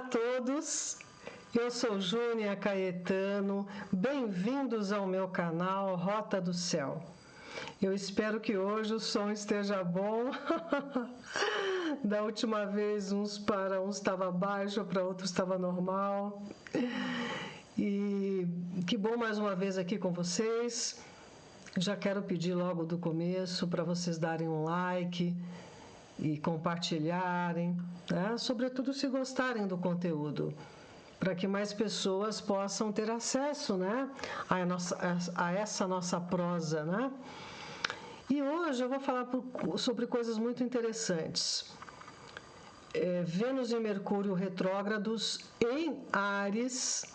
todos, eu sou Júnia Caetano, bem-vindos ao meu canal Rota do Céu. Eu espero que hoje o som esteja bom. Da última vez uns estava baixo, para outros estava normal. E que bom mais uma vez aqui com vocês. Já quero pedir logo do começo para vocês darem um like e compartilharem, né? Sobretudo se gostarem do conteúdo, para que mais pessoas possam ter acesso, né, a essa nossa prosa, né? E hoje eu vou falar sobre coisas muito interessantes. Vênus e Mercúrio retrógrados em Áries,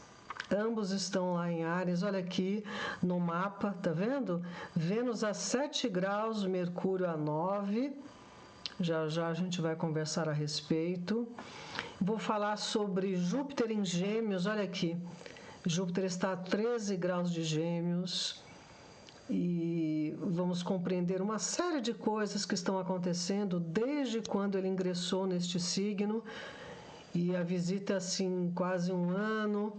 ambos estão lá em Áries, olha aqui no mapa, tá vendo? Vênus a 7 graus, Mercúrio a 9. Já já a gente vai conversar a respeito. Vou falar sobre Júpiter em Gêmeos, olha aqui. Júpiter está a 13 graus de Gêmeos e vamos compreender uma série de coisas que estão acontecendo desde quando ele ingressou neste signo, e a visita assim quase um ano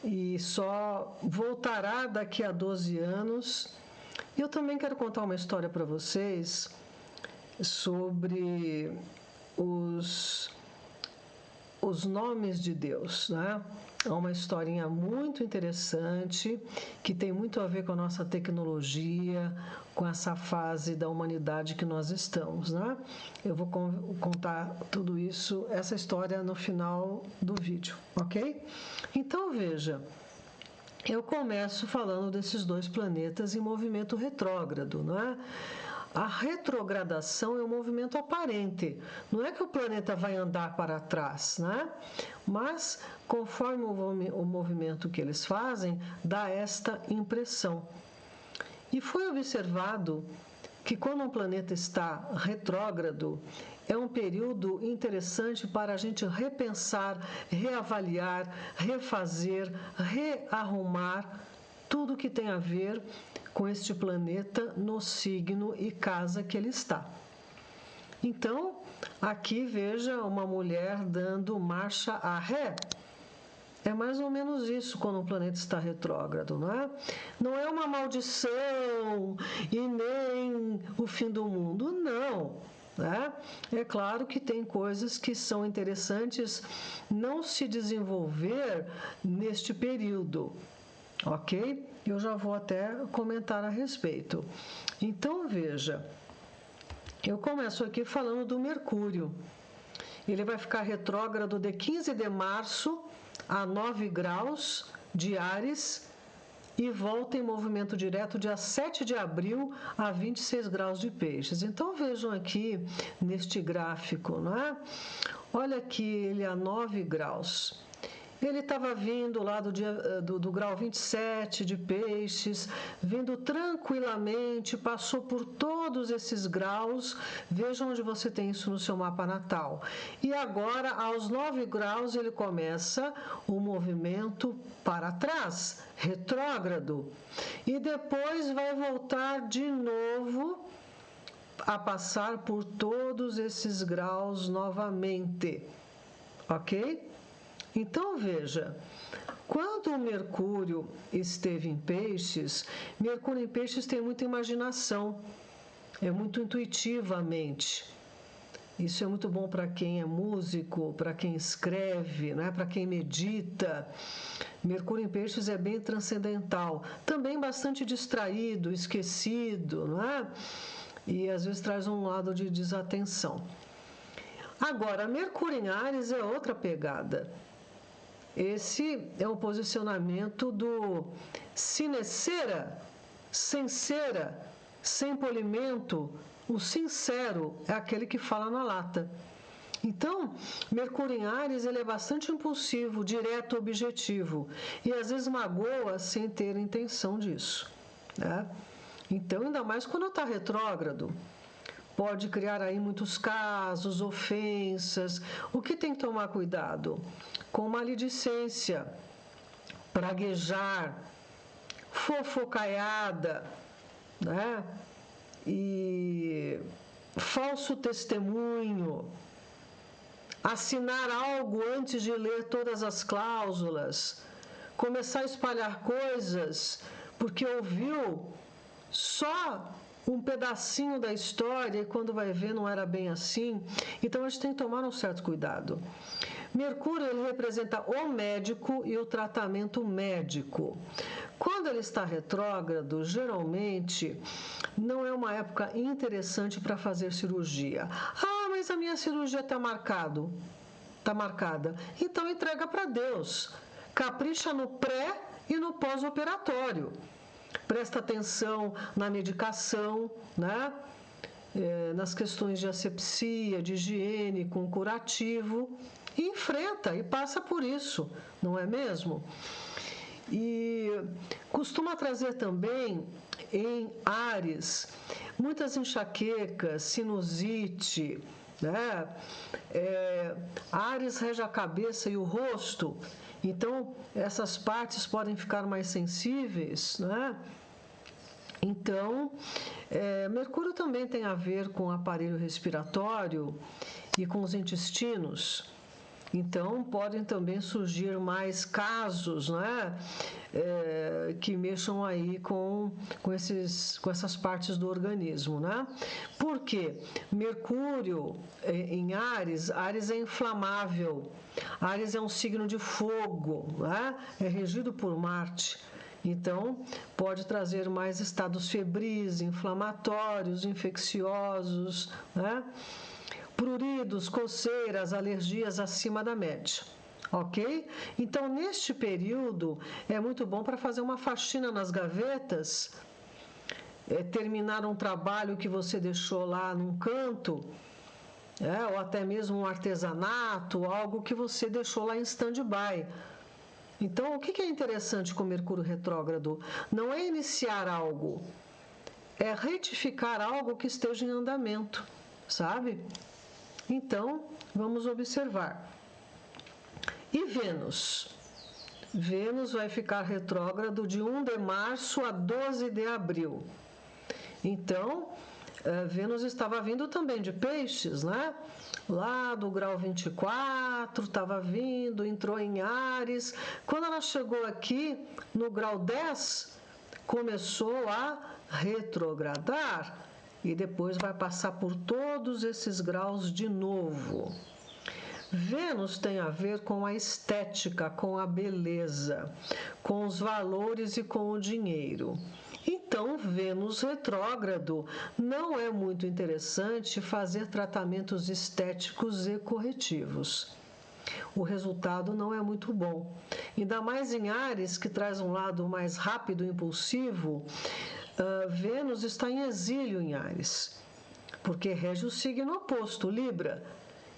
e só voltará daqui a 12 anos. E eu também quero contar uma história para vocês sobre os nomes de Deus, né? É uma historinha muito interessante que tem muito a ver com a nossa tecnologia, com essa fase da humanidade que nós estamos, né? Eu vou contar tudo isso, essa história no final do vídeo, ok? Então veja, eu começo falando desses dois planetas em movimento retrógrado, né? A retrogradação é um movimento aparente, não é que o planeta vai andar para trás, né? Mas conforme o movimento que eles fazem, dá esta impressão. E foi observado que quando um planeta está retrógrado, é um período interessante para a gente repensar, reavaliar, refazer, rearrumar tudo que tem a ver com este planeta no signo e casa que ele está. Então, aqui veja uma mulher dando marcha a ré. É mais ou menos isso quando o planeta está retrógrado, não é? Não é uma maldição e nem o fim do mundo, não. Né? É claro que tem coisas que são interessantes não se desenvolver neste período. Ok? Eu já vou até comentar a respeito. Então, veja, eu começo aqui falando do Mercúrio. Ele vai ficar retrógrado de 15 de março a 9 graus de Áries e volta em movimento direto dia 7 de abril a 26 graus de Peixes. Então, vejam aqui neste gráfico, não é? Olha aqui ele a 9 graus. Ele estava vindo lá do grau 27 de Peixes, vindo tranquilamente, passou por todos esses graus. Veja onde você tem isso no seu mapa natal. E agora, aos 9 graus, ele começa o movimento para trás, retrógrado. E depois vai voltar de novo a passar por todos esses graus novamente. Ok? Então, veja, quando o Mercúrio esteve em Peixes, Mercúrio em Peixes tem muita imaginação, é muito intuitivamente. Isso é muito bom para quem é músico, para quem escreve, né? Para quem medita. Mercúrio em Peixes é bem transcendental, também bastante distraído, esquecido, não é? E às vezes traz um lado de desatenção. Agora, Mercúrio em Áries é outra pegada. Esse é um posicionamento do sinecera, sem cera, sem polimento. O sincero é aquele que fala na lata. Então, Mercúrio em Áries ele é bastante impulsivo, direto, objetivo e às vezes magoa sem ter intenção disso, né? Então, ainda mais quando está retrógrado. Pode criar aí muitos casos, ofensas. O que tem que tomar cuidado? Com maledicência, praguejar, fofocaiada, né? E falso testemunho, assinar algo antes de ler todas as cláusulas, começar a espalhar coisas porque ouviu só um pedacinho da história e quando vai ver não era bem assim. Então a gente tem que tomar um certo cuidado. Mercúrio, ele representa o médico e o tratamento médico. Quando ele está retrógrado, geralmente não é uma época interessante para fazer cirurgia. Ah, mas a minha cirurgia está marcada. Então entrega para Deus. Capricha no pré e no pós-operatório. Presta atenção na medicação, né? Nas questões de asepsia, de higiene, com curativo, e enfrenta e passa por isso, não é mesmo? E costuma trazer também em Áries muitas enxaquecas, sinusite, né? Áries rege a cabeça e o rosto, então essas partes podem ficar mais sensíveis, né? Então, Mercúrio também tem a ver com o aparelho respiratório e com os intestinos. Então, podem também surgir mais casos, né, que mexam aí com essas partes do organismo, né? Por quê? Mercúrio em Áries é inflamável. Áries é um signo de fogo, né? É regido por Marte. Então, pode trazer mais estados febris, inflamatórios, infecciosos, né? Pruridos, coceiras, alergias acima da média. Ok? Então, neste período, é muito bom para fazer uma faxina nas gavetas, terminar um trabalho que você deixou lá num canto, ou até mesmo um artesanato, algo que você deixou lá em stand-by. Então, o que é interessante com Mercúrio retrógrado? Não é iniciar algo, é retificar algo que esteja em andamento, sabe? Então, vamos observar. E Vênus? Vênus vai ficar retrógrado de 1 de março a 12 de abril. Então, Vênus estava vindo também de Peixes, né? Lá do grau 24, estava vindo, entrou em Áries. Quando ela chegou aqui, no grau 10, começou a retrogradar e depois vai passar por todos esses graus de novo. Vênus tem a ver com a estética, com a beleza, com os valores e com o dinheiro. Então, Vênus retrógrado não é muito interessante fazer tratamentos estéticos e corretivos. O resultado não é muito bom. Ainda mais em Áries, que traz um lado mais rápido e impulsivo, Vênus está em exílio em Áries, porque rege o signo oposto, Libra.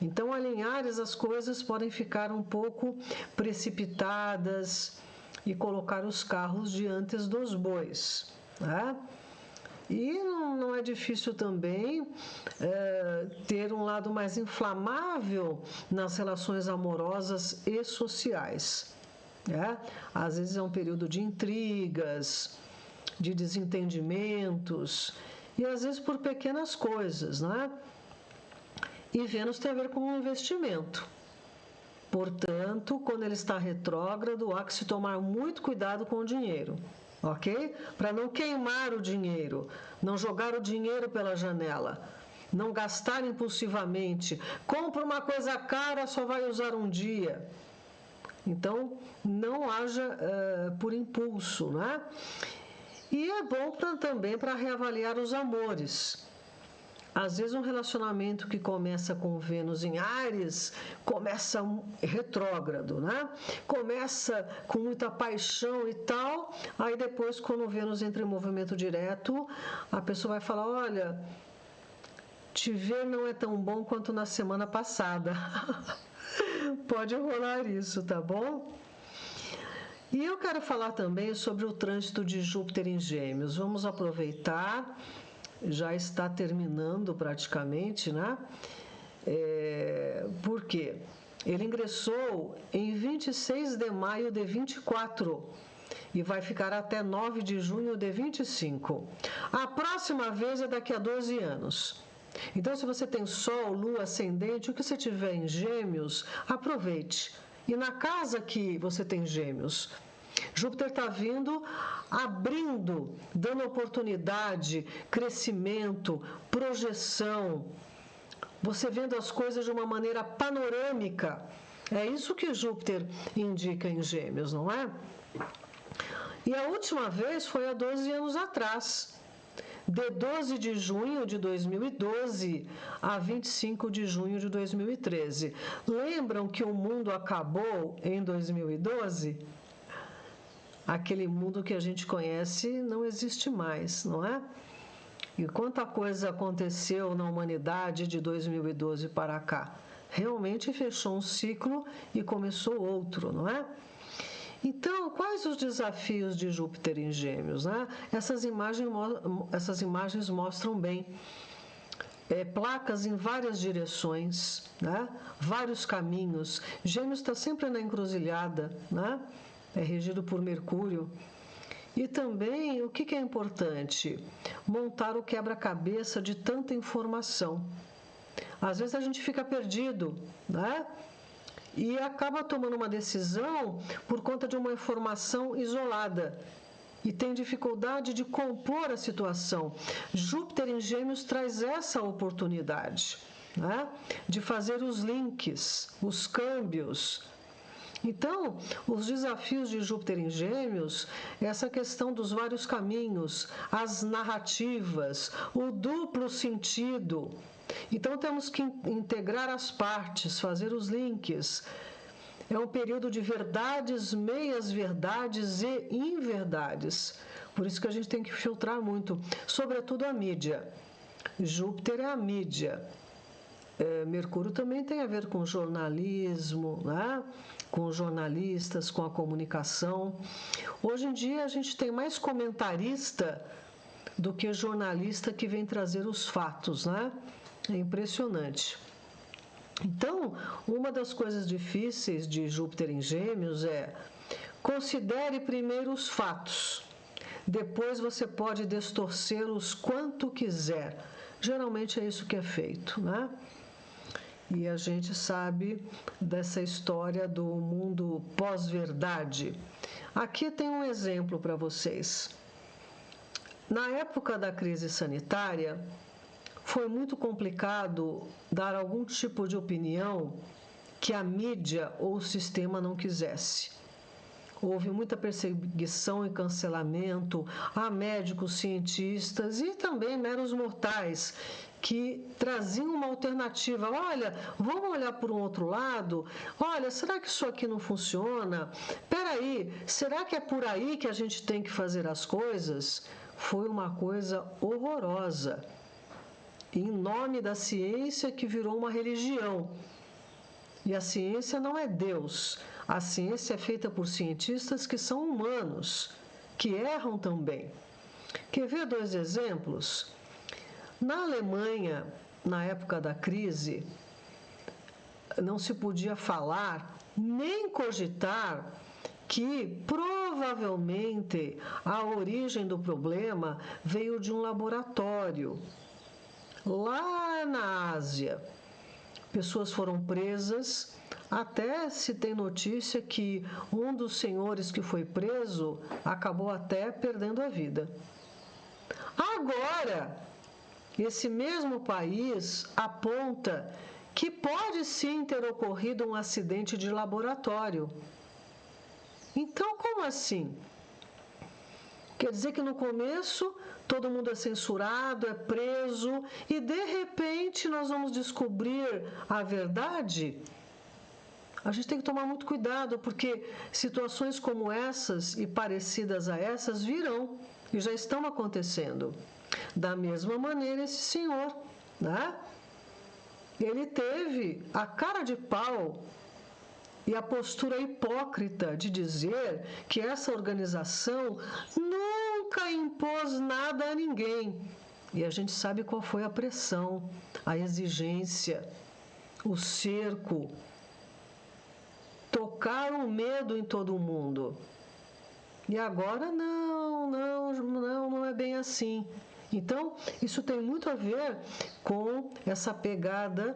Então, ali em Áries, as coisas podem ficar um pouco precipitadas e colocar os carros diante dos bois, né? E não é difícil também ter um lado mais inflamável nas relações amorosas e sociais, né? Às vezes é um período de intrigas, de desentendimentos, e às vezes por pequenas coisas, né? E Vênus tem a ver com o investimento. Portanto, quando ele está retrógrado, há que se tomar muito cuidado com o dinheiro, ok? Para não queimar o dinheiro, não jogar o dinheiro pela janela, não gastar impulsivamente. Compra uma coisa cara, só vai usar um dia. Então, não haja por impulso, né? E é bom também para reavaliar os amores. Às vezes um relacionamento que começa com Vênus em Áries começa retrógrado, né? Começa com muita paixão e tal, aí depois quando Vênus entra em movimento direto, a pessoa vai falar, olha, te ver não é tão bom quanto na semana passada. Pode rolar isso, tá bom? E eu quero falar também sobre o trânsito de Júpiter em Gêmeos. Vamos aproveitar, já está terminando praticamente, né? Por quê? Ele ingressou em 26 de maio de 24 e vai ficar até 9 de junho de 25. A próxima vez é daqui a 12 anos. Então, se você tem Sol, Lua, Ascendente, o que você tiver em Gêmeos, aproveite. E na casa que você tem Gêmeos, Júpiter está vindo, abrindo, dando oportunidade, crescimento, projeção. Você vendo as coisas de uma maneira panorâmica. É isso que Júpiter indica em Gêmeos, não é? E a última vez foi há 12 anos atrás, de 12 de junho de 2012 a 25 de junho de 2013. Lembram que o mundo acabou em 2012? Aquele mundo que a gente conhece não existe mais, não é? E quanta coisa aconteceu na humanidade de 2012 para cá. Realmente fechou um ciclo e começou outro, não é? Então, quais os desafios de Júpiter em Gêmeos? Né? Essas imagens mostram bem placas em várias direções, né? Vários caminhos. Gêmeos está sempre na encruzilhada, né? É regido por Mercúrio. E também, o que é importante? Montar o quebra-cabeça de tanta informação. Às vezes a gente fica perdido, né? E acaba tomando uma decisão por conta de uma informação isolada e tem dificuldade de compor a situação. Júpiter em Gêmeos traz essa oportunidade, né? De fazer os links, os câmbios. Então, os desafios de Júpiter em Gêmeos, essa questão dos vários caminhos, as narrativas, o duplo sentido. Então, temos que integrar as partes, fazer os links. É um período de verdades, meias-verdades e inverdades. Por isso que a gente tem que filtrar muito, sobretudo a mídia. Júpiter é a mídia. Mercúrio também tem a ver com jornalismo, né? Com jornalistas, com a comunicação. Hoje em dia a gente tem mais comentarista do que jornalista que vem trazer os fatos, né? É impressionante. Então, uma das coisas difíceis de Júpiter em Gêmeos é considere primeiro os fatos, depois você pode distorcê-los quanto quiser. Geralmente é isso que é feito, né? E a gente sabe dessa história do mundo pós-verdade. Aqui tem um exemplo para vocês. Na época da crise sanitária, foi muito complicado dar algum tipo de opinião que a mídia ou o sistema não quisesse. Houve muita perseguição e cancelamento a médicos, cientistas e também meros mortais que traziam uma alternativa. Olha, vamos olhar por um outro lado? Olha, será que isso aqui não funciona? Peraí, será que é por aí que a gente tem que fazer as coisas? Foi uma coisa horrorosa. Em nome da ciência que virou uma religião. E a ciência não é Deus. A ciência é feita por cientistas que são humanos, que erram também. Quer ver 2 exemplos? Na Alemanha, na época da crise, não se podia falar nem cogitar que provavelmente a origem do problema veio de um laboratório lá na Ásia. Pessoas foram presas, até se tem notícia que um dos senhores que foi preso acabou até perdendo a vida. Agora, esse mesmo país aponta que pode sim ter ocorrido um acidente de laboratório. Então, como assim? Quer dizer que no começo todo mundo é censurado, é preso e de repente nós vamos descobrir a verdade? A gente tem que tomar muito cuidado porque situações como essas e parecidas a essas virão e já estão acontecendo. Da mesma maneira esse senhor, né? Ele teve a cara de pau e a postura hipócrita de dizer que essa organização nunca impôs nada a ninguém. E a gente sabe qual foi a pressão, a exigência, o cerco, tocar o medo em todo mundo. E agora não é bem assim. Então, isso tem muito a ver com essa pegada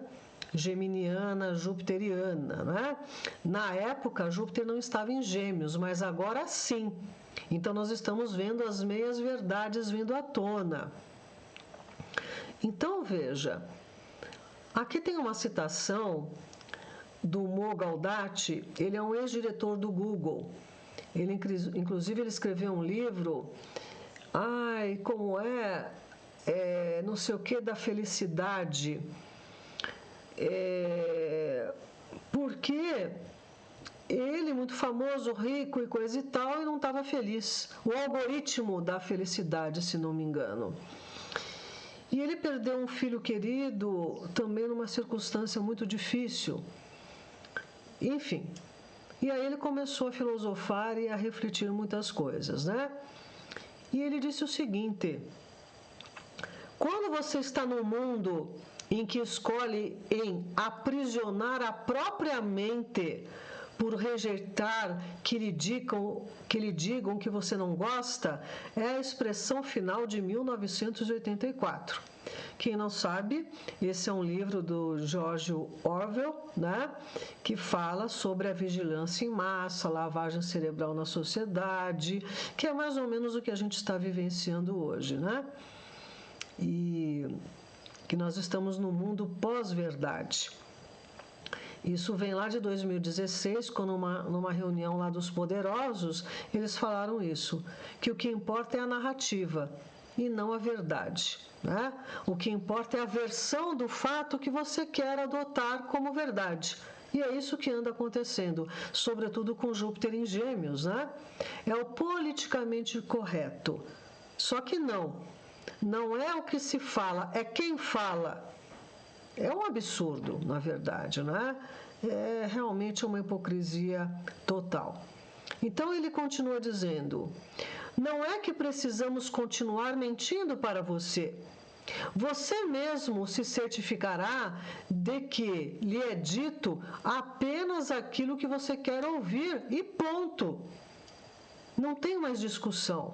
geminiana, jupiteriana, né? Na época, Júpiter não estava em Gêmeos, mas agora sim. Então, nós estamos vendo as meias verdades vindo à tona. Então, veja, aqui tem uma citação do Mo Gaudat, ele é um ex-diretor do Google. Ele, inclusive, ele escreveu um livro, não sei o que da felicidade. Porque ele, muito famoso, rico e coisa e tal, e não estava feliz. O algoritmo da felicidade, se não me engano. E ele perdeu um filho querido também numa circunstância muito difícil. Enfim, e aí ele começou a filosofar e a refletir muitas coisas, né? E ele disse o seguinte: quando você está num mundo em que escolhe em aprisionar a própria mente por rejeitar que lhe digam que você não gosta, é a expressão final de 1984. Quem não sabe, esse é um livro do George Orwell, né, que fala sobre a vigilância em massa, lavagem cerebral na sociedade, que é mais ou menos o que a gente está vivenciando hoje, né? E que nós estamos no mundo pós-verdade. Isso vem lá de 2016, quando numa reunião lá dos poderosos, eles falaram isso, que o que importa é a narrativa e não a verdade, né? O que importa é a versão do fato que você quer adotar como verdade. E é isso que anda acontecendo, sobretudo com Júpiter em Gêmeos, né? É o politicamente correto. Só que não é o que se fala, é quem fala. É um absurdo, na verdade, né? É realmente uma hipocrisia total. Então ele continua dizendo: não é que precisamos continuar mentindo para você. Você mesmo se certificará de que lhe é dito apenas aquilo que você quer ouvir e ponto. Não tem mais discussão.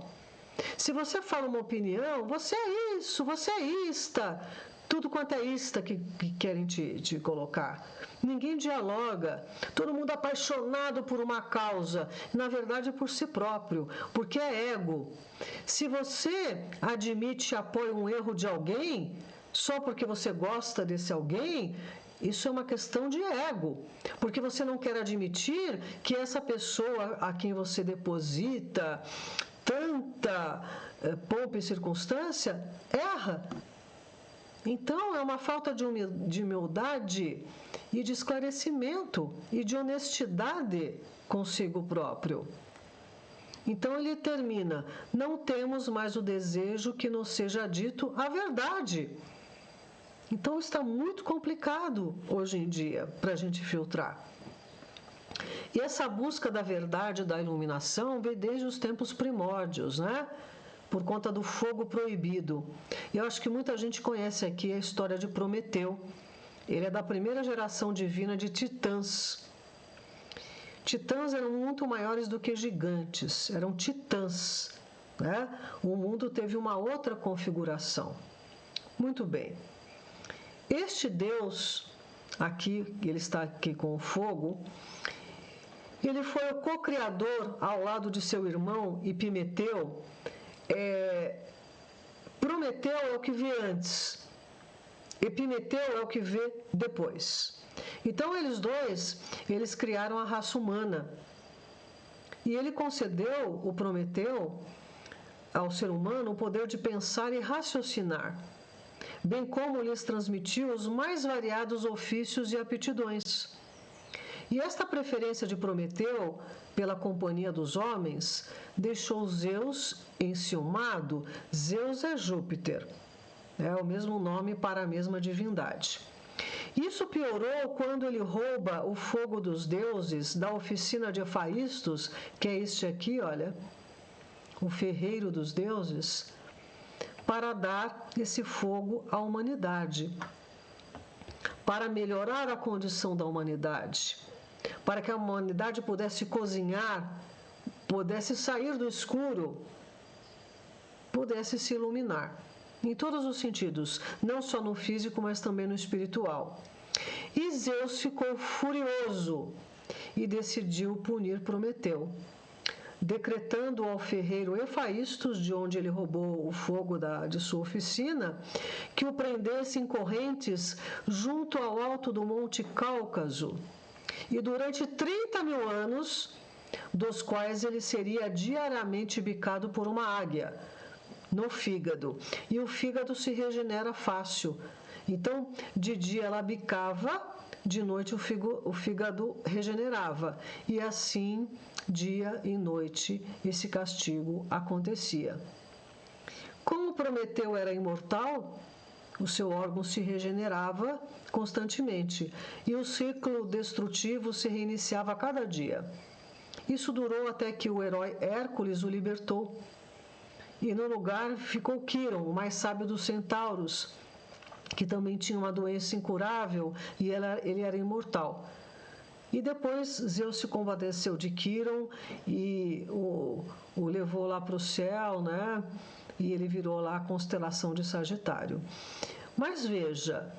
Se você fala uma opinião, você é isso, você é ista, tudo quanto é ista que querem te colocar. Ninguém dialoga, todo mundo apaixonado por uma causa, na verdade por si próprio, porque é ego. Se você admite e apoia um erro de alguém, só porque você gosta desse alguém, isso é uma questão de ego, porque você não quer admitir que essa pessoa a quem você deposita tanta pompa e circunstância erra. Então, é uma falta de humildade e de esclarecimento e de honestidade consigo próprio. Então, ele termina: não temos mais o desejo que nos seja dito a verdade. Então, está muito complicado hoje em dia para a gente filtrar. E essa busca da verdade, da iluminação, vem desde os tempos primórdios, né? Por conta do fogo proibido. E eu acho que muita gente conhece aqui a história de Prometeu. Ele é da primeira geração divina de titãs. Titãs eram muito maiores do que gigantes, eram titãs, né? O mundo teve uma outra configuração. Muito bem. Este Deus, aqui, ele está aqui com o fogo, ele foi o co-criador ao lado de seu irmão Epimeteu. Prometeu é o que vê antes, Epimeteu é o que vê depois. Então eles criaram a raça humana. E ele concedeu, o Prometeu, ao ser humano o poder de pensar e raciocinar, bem como lhes transmitiu os mais variados ofícios e aptidões. E esta preferência de Prometeu pela companhia dos homens deixou Zeus enciumado. Zeus é Júpiter, é o mesmo nome para a mesma divindade. Isso piorou quando ele rouba o fogo dos deuses da oficina de Hefaístos, que é este aqui, olha, o ferreiro dos deuses, para dar esse fogo à humanidade, para melhorar a condição da humanidade, para que a humanidade pudesse cozinhar, pudesse sair do escuro, pudesse se iluminar. em todos os sentidos, não só no físico, mas também no espiritual. E Zeus ficou furioso e decidiu punir Prometeu, decretando ao ferreiro Efaístos, de onde ele roubou o fogo de sua oficina, que o prendesse em correntes junto ao alto do Monte Cáucaso, e durante 30.000 anos, dos quais ele seria diariamente bicado por uma águia no fígado, e o fígado se regenera fácil. Então, de dia ela bicava, de noite o fígado regenerava, e assim, dia e noite, esse castigo acontecia. Como Prometeu era imortal, o seu órgão se regenerava constantemente, e o ciclo destrutivo se reiniciava a cada dia. Isso durou até que o herói Hércules o libertou. E no lugar ficou Quiron, o mais sábio dos centauros, que também tinha uma doença incurável e ele era imortal. E depois Zeus se compadeceu de Quiron e o levou lá para o céu, né? E ele virou lá a constelação de Sagitário. Mas veja,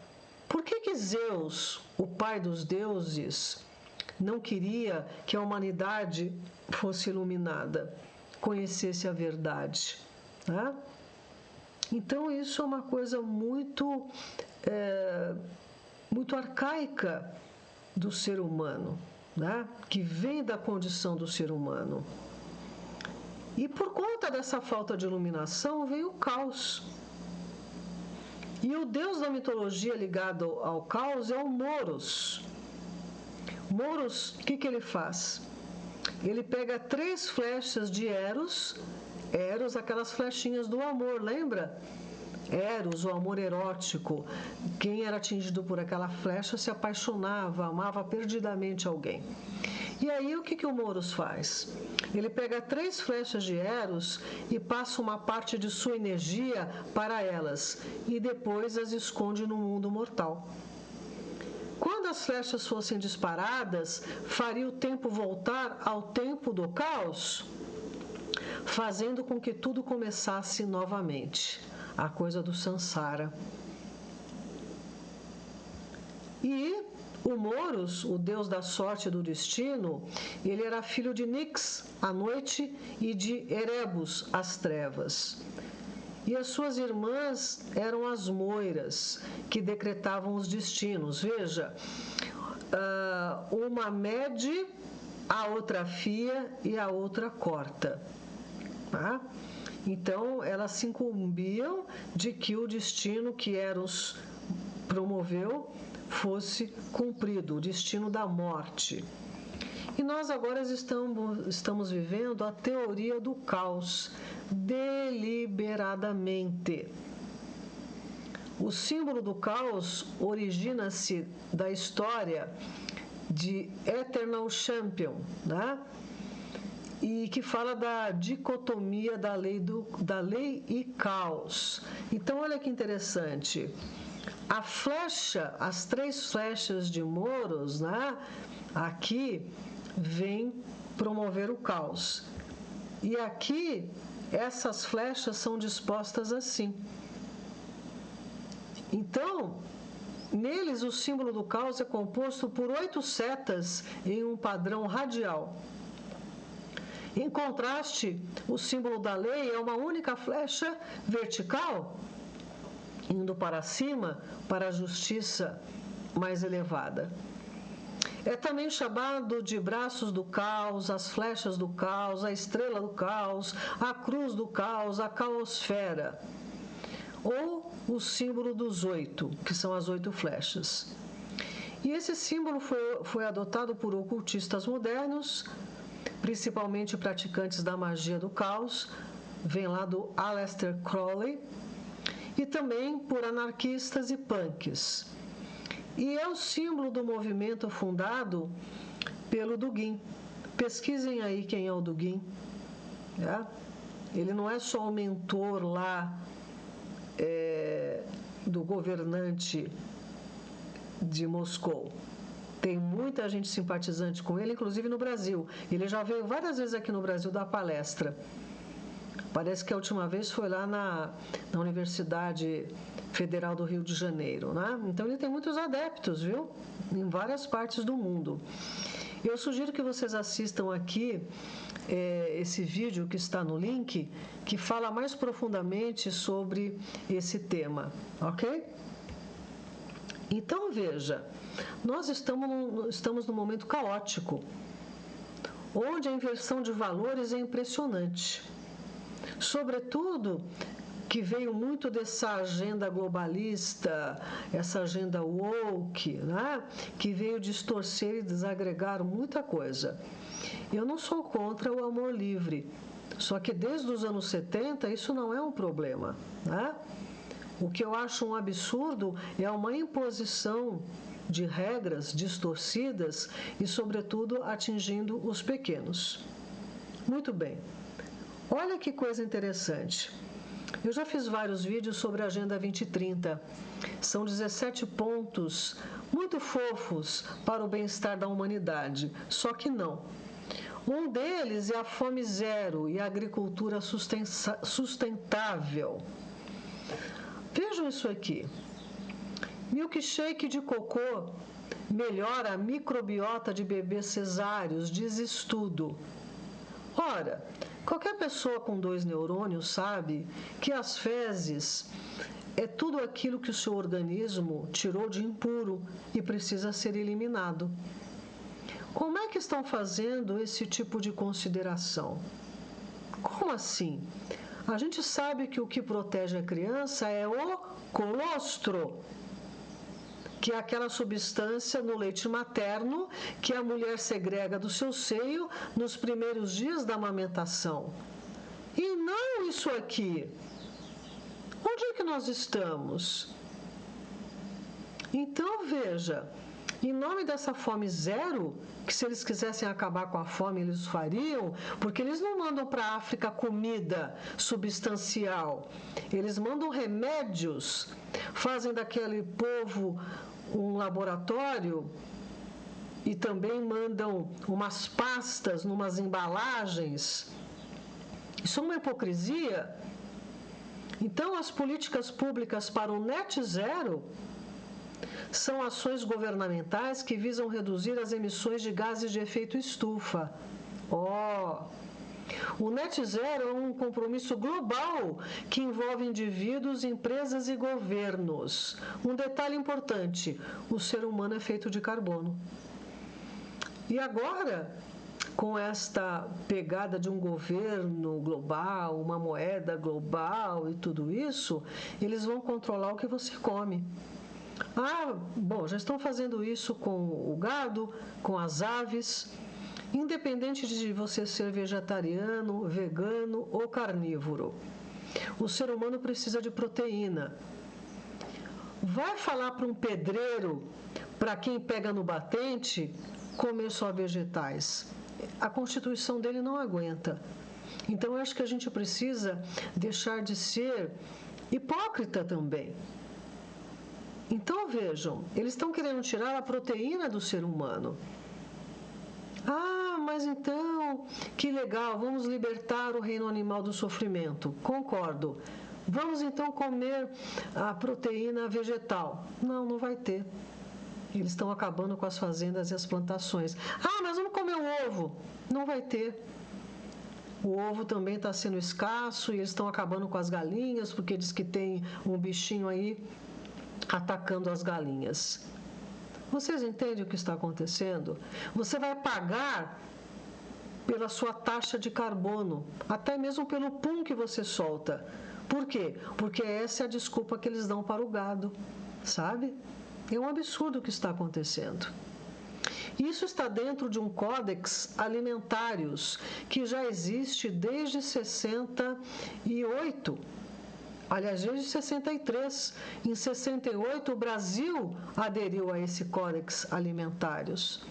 por que Zeus, o pai dos deuses, não queria que a humanidade fosse iluminada, conhecesse a verdade? Né? Então isso é uma coisa muito arcaica do ser humano, né? Que vem da condição do ser humano. E por conta dessa falta de iluminação veio o caos. E o deus da mitologia ligado ao caos é o Moros. Moros, o que ele faz? Ele pega 3 flechas de Eros, aquelas flechinhas do amor, lembra? Eros, o amor erótico. Quem era atingido por aquela flecha se apaixonava, amava perdidamente alguém. E aí o que o Moros faz? Ele pega 3 flechas de Eros e passa uma parte de sua energia para elas e depois as esconde no mundo mortal. Quando as flechas fossem disparadas, faria o tempo voltar ao tempo do caos, fazendo com que tudo começasse novamente. A coisa do Sansara. E o Moros, o deus da sorte e do destino, ele era filho de Nix, a noite, e de Erebus, as trevas. E as suas irmãs eram as moiras, que decretavam os destinos. Veja, uma mede, a outra fia e a outra corta. Tá? Então, elas se incumbiam de que o destino que Eros promoveu fosse cumprido, o destino da morte. E nós agora estamos vivendo a teoria do caos, deliberadamente. O símbolo do caos origina-se da história de Eternal Champion, né? E que fala da dicotomia da lei e caos. Então, olha que interessante. A flecha, as 3 flechas de Moros, né? Aqui vem promover o caos. E aqui, essas flechas são dispostas assim. Então, neles, o símbolo do caos é composto por 8 setas em um padrão radial. Em contraste, o símbolo da lei é uma única flecha vertical, indo para cima, para a justiça mais elevada. É também chamado de braços do caos, as flechas do caos, a estrela do caos, a cruz do caos, a caosfera. Ou o símbolo dos 8, que são as 8 flechas. E esse símbolo foi adotado por ocultistas modernos, principalmente praticantes da magia do caos, vem lá do Aleister Crowley, e também por anarquistas e punks. E é o símbolo do movimento fundado pelo Dugin. Pesquisem aí quem é o Dugin. Né? Ele não é só o mentor lá do governante de Moscou. Tem muita gente simpatizante com ele, inclusive no Brasil. Ele já veio várias vezes aqui no Brasil dar palestra. Parece que a última vez foi lá na Universidade Federal do Rio de Janeiro, né? Então ele tem muitos adeptos, viu? Em várias partes do mundo. Eu sugiro que vocês assistam aqui esse vídeo que está no link, que fala mais profundamente sobre esse tema, ok? Então veja, nós estamos num momento caótico, onde a inversão de valores é impressionante. Sobretudo, que veio muito dessa agenda globalista, essa agenda woke, né? Que veio distorcer e desagregar muita coisa. Eu não sou contra o amor livre, só que desde os anos 70 isso não é um problema, né? O que eu acho um absurdo é uma imposição de regras distorcidas e, sobretudo, atingindo os pequenos. Muito bem. Olha que coisa interessante. Eu já fiz vários vídeos sobre a Agenda 2030. São 17 pontos muito fofos para o bem-estar da humanidade, só que não. Um deles é a fome zero e a agricultura sustentável. Vejam isso aqui. Milkshake de cocô melhora a microbiota de bebês cesáreos, diz estudo. Ora, qualquer pessoa com 2 neurônios sabe que as fezes é tudo aquilo que o seu organismo tirou de impuro e precisa ser eliminado. Como é que estão fazendo esse tipo de consideração? Como assim? A gente sabe que o que protege a criança é o colostro, que é aquela substância no leite materno que a mulher segrega do seu seio nos primeiros dias da amamentação. E não isso aqui. Onde é que nós estamos? Então, veja, em nome dessa fome zero, que se eles quisessem acabar com a fome, eles fariam, porque eles não mandam para a África comida substancial, eles mandam remédios, fazem daquele povo um laboratório e também mandam umas pastas, numas embalagens. Isso é uma hipocrisia. Então, as políticas públicas para o net zero são ações governamentais que visam reduzir as emissões de gases de efeito estufa. O net zero é um compromisso global que envolve indivíduos, empresas e governos. Um detalhe importante: o ser humano é feito de carbono. E agora, com esta pegada de um governo global, uma moeda global e tudo isso, eles vão controlar o que você come. Já estão fazendo isso com o gado, com as aves. Independente de você ser vegetariano, vegano ou carnívoro, o ser humano precisa de proteína. Vai falar para um pedreiro, para quem pega no batente, comer só vegetais. A constituição dele não aguenta. Então, eu acho que a gente precisa deixar de ser hipócrita também. Então, vejam, eles estão querendo tirar a proteína do ser humano. Mas então, que legal, vamos libertar o reino animal do sofrimento. Concordo. Vamos então comer a proteína vegetal. Não vai ter. Eles estão acabando com as fazendas e as plantações. Mas vamos comer o ovo. Não vai ter. O ovo também está sendo escasso e eles estão acabando com as galinhas, porque diz que tem um bichinho aí atacando as galinhas. Vocês entendem o que está acontecendo? Você vai pagar pela sua taxa de carbono, até mesmo pelo pum que você solta. Por quê? Porque essa é a desculpa que eles dão para o gado, sabe? É um absurdo o que está acontecendo. Isso está dentro de um Códex Alimentários que já existe desde 68. Aliás, desde 63. Em 68, o Brasil aderiu a esse Códex Alimentários.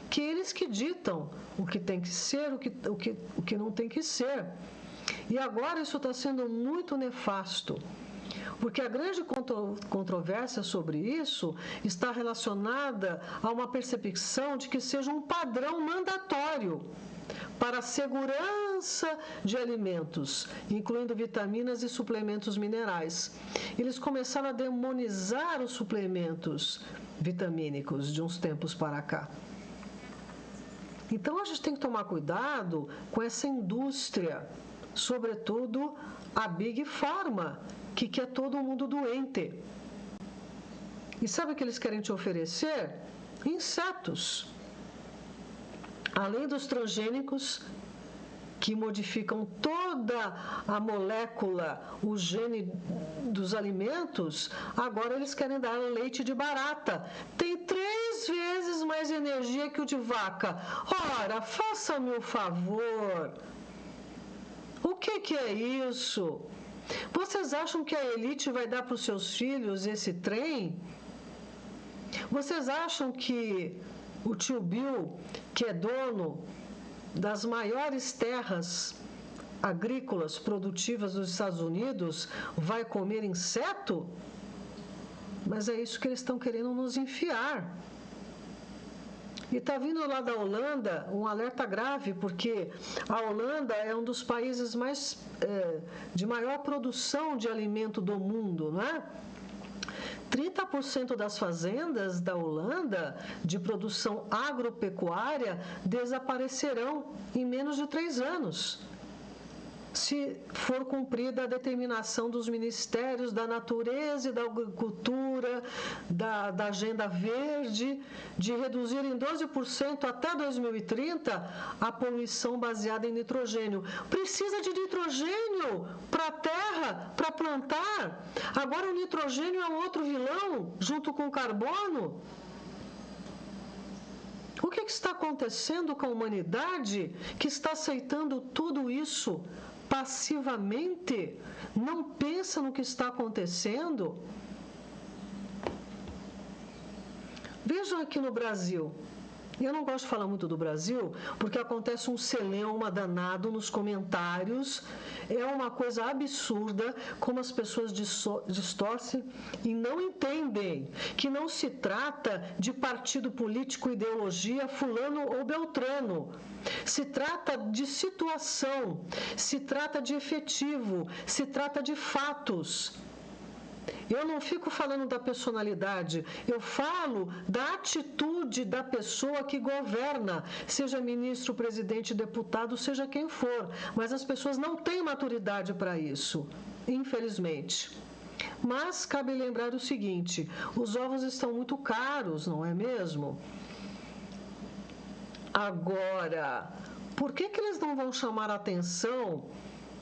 Que eles que ditam o que tem que ser, o que não tem que ser. E agora isso está sendo muito nefasto, porque a grande controvérsia sobre isso está relacionada a uma percepção de que seja um padrão mandatório para a segurança segurança de alimentos, incluindo vitaminas e suplementos minerais. Eles começaram a demonizar os suplementos vitamínicos de uns tempos para cá. Então a gente tem que tomar cuidado com essa indústria, sobretudo a Big Pharma, que quer todo mundo doente. E sabe o que eles querem te oferecer? Insetos. Além dos transgênicos, que modificam toda a molécula, o gene dos alimentos, agora eles querem dar leite de barata. Tem 3 vezes mais energia que o de vaca. Ora, faça-me o favor. O que é isso? Vocês acham que a elite vai dar para os seus filhos esse trem? Vocês acham que o tio Bill, que é dono das maiores terras agrícolas produtivas dos Estados Unidos, vai comer inseto? Mas é isso que eles estão querendo nos enfiar. E está vindo lá da Holanda um alerta grave, porque a Holanda é um dos países de maior produção de alimento do mundo, não é? 30% das fazendas da Holanda de produção agropecuária desaparecerão em menos de 3 anos, se for cumprida a determinação dos Ministérios da Natureza e da Agricultura, da Agenda Verde, de reduzir em 12% até 2030 a poluição baseada em nitrogênio. Precisa de nitrogênio para a terra, para plantar. Agora o nitrogênio é um outro vilão, junto com o carbono. O que está acontecendo com a humanidade que está aceitando tudo isso passivamente? Não pensa no que está acontecendo? Vejam aqui no Brasil. Eu não gosto de falar muito do Brasil, porque acontece um celeuma danado nos comentários. É uma coisa absurda como as pessoas distorcem e não entendem que não se trata de partido político, ideologia, fulano ou beltrano. Se trata de situação, se trata de efetivo, se trata de fatos. Eu não fico falando da personalidade, eu falo da atitude da pessoa que governa, seja ministro, presidente, deputado, seja quem for. Mas as pessoas não têm maturidade para isso, infelizmente. Mas cabe lembrar o seguinte: os ovos estão muito caros, não é mesmo? Agora, por que eles não vão chamar a atenção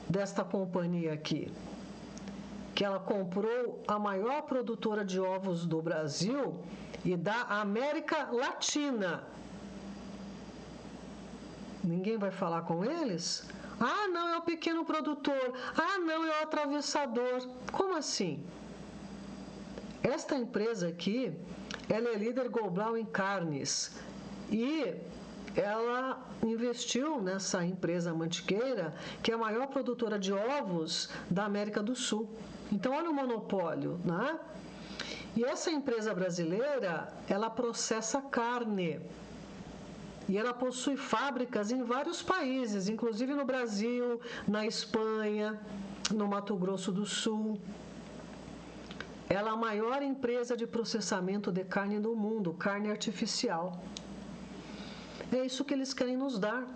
desta companhia aqui? Que ela comprou a maior produtora de ovos do Brasil e da América Latina. Ninguém vai falar com eles? Ah, não, é o pequeno produtor. Ah, não, é o atravessador. Como assim? Esta empresa aqui, ela é líder global em carnes e ela investiu nessa empresa mantiqueira, que é a maior produtora de ovos da América do Sul. Então, olha o monopólio, né? E essa empresa brasileira, ela processa carne. E ela possui fábricas em vários países, inclusive no Brasil, na Espanha, no Mato Grosso do Sul. Ela é a maior empresa de processamento de carne do mundo, carne artificial. É isso que eles querem nos dar.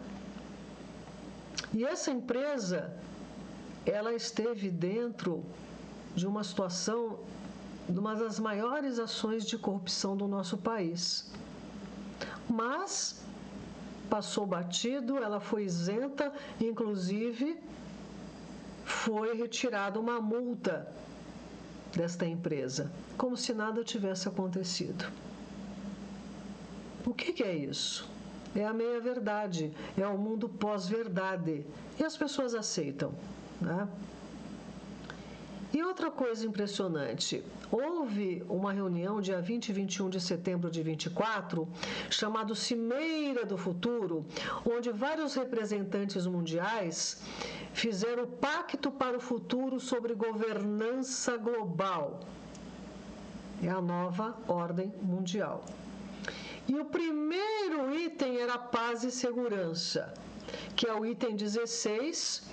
E essa empresa, ela esteve dentro de uma situação, de uma das maiores ações de corrupção do nosso país. Mas passou batido, ela foi isenta, inclusive foi retirada uma multa desta empresa, como se nada tivesse acontecido. O que é isso? É a meia-verdade, é o mundo pós-verdade. E as pessoas aceitam, né? E outra coisa impressionante, houve uma reunião dia 20 e 21 de setembro de 24, chamado Cimeira do Futuro, onde vários representantes mundiais fizeram o Pacto para o Futuro sobre Governança Global. É a nova ordem mundial. E o primeiro item era paz e segurança. que é o item 16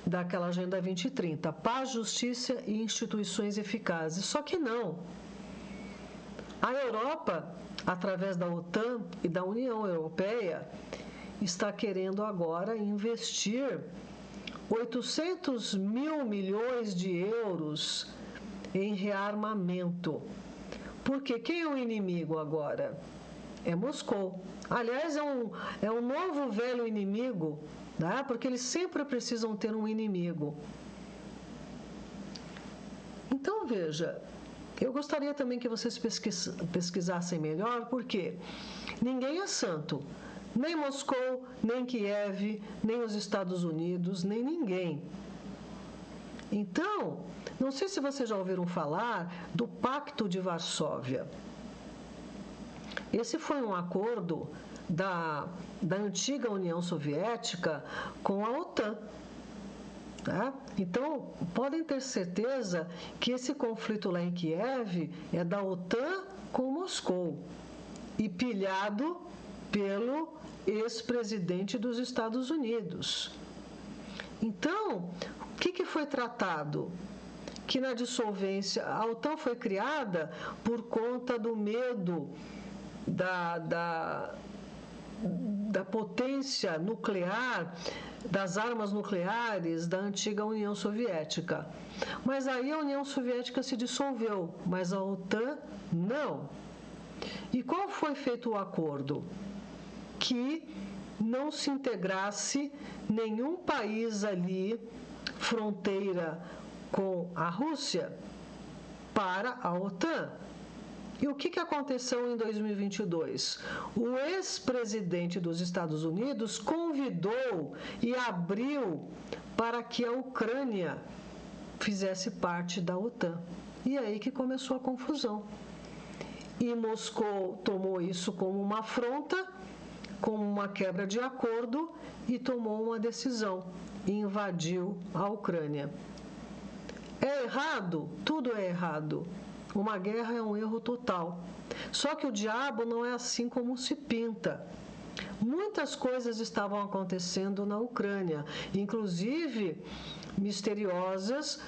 daquela Agenda 2030, paz, justiça e instituições eficazes. Só que não. A Europa, através da OTAN e da União Europeia, está querendo agora investir 800 mil milhões de euros em rearmamento. Porque quem é o inimigo agora? É Moscou. Aliás, é um novo velho inimigo, né? Porque eles sempre precisam ter um inimigo. Então, veja, eu gostaria também que vocês pesquisassem melhor, porque ninguém é santo. Nem Moscou, nem Kiev, nem os Estados Unidos, nem ninguém. Então, não sei se vocês já ouviram falar do Pacto de Varsóvia. Esse foi um acordo da antiga União Soviética com a OTAN. Tá? Então, podem ter certeza que esse conflito lá em Kiev é da OTAN com Moscou e pilhado pelo ex-presidente dos Estados Unidos. Então, o que foi tratado? Que na dissolvência, a OTAN foi criada por conta do medo da potência nuclear, das armas nucleares da antiga União Soviética. Mas aí a União Soviética se dissolveu, mas a OTAN não. E qual foi feito o acordo? Que não se integrasse nenhum país ali, fronteira com a Rússia, para a OTAN. E o que aconteceu em 2022? O ex-presidente dos Estados Unidos convidou e abriu para que a Ucrânia fizesse parte da OTAN. E aí que começou a confusão. E Moscou tomou isso como uma afronta, como uma quebra de acordo e tomou uma decisão e invadiu a Ucrânia. É errado? Tudo é errado. Uma guerra é um erro total. Só que o diabo não é assim como se pinta. Muitas coisas estavam acontecendo na Ucrânia, inclusive misteriosas,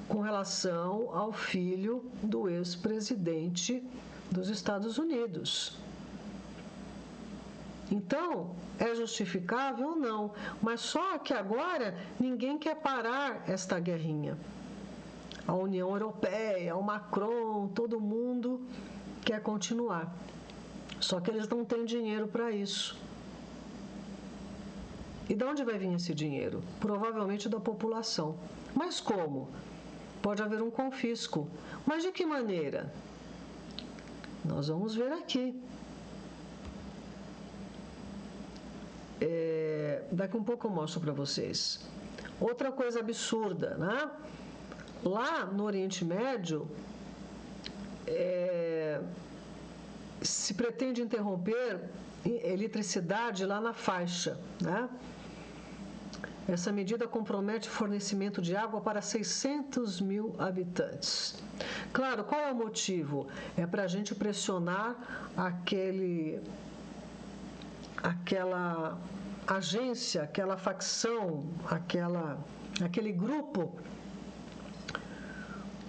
com relação ao filho do ex-presidente dos Estados Unidos. Então, é justificável ou não? Mas só que agora ninguém quer parar esta guerrinha. A União Europeia, o Macron, todo mundo quer continuar. Só que eles não têm dinheiro para isso. E de onde vai vir esse dinheiro? Provavelmente da população. Mas como? Pode haver um confisco. Mas de que maneira? Nós vamos ver aqui. Daqui um pouco eu mostro para vocês. Outra coisa absurda, né? Lá no Oriente Médio, se pretende interromper eletricidade lá na faixa, né? Essa medida compromete o fornecimento de água para 600 mil habitantes. Claro, qual é o motivo? É para a gente pressionar aquela agência, aquela facção, aquele grupo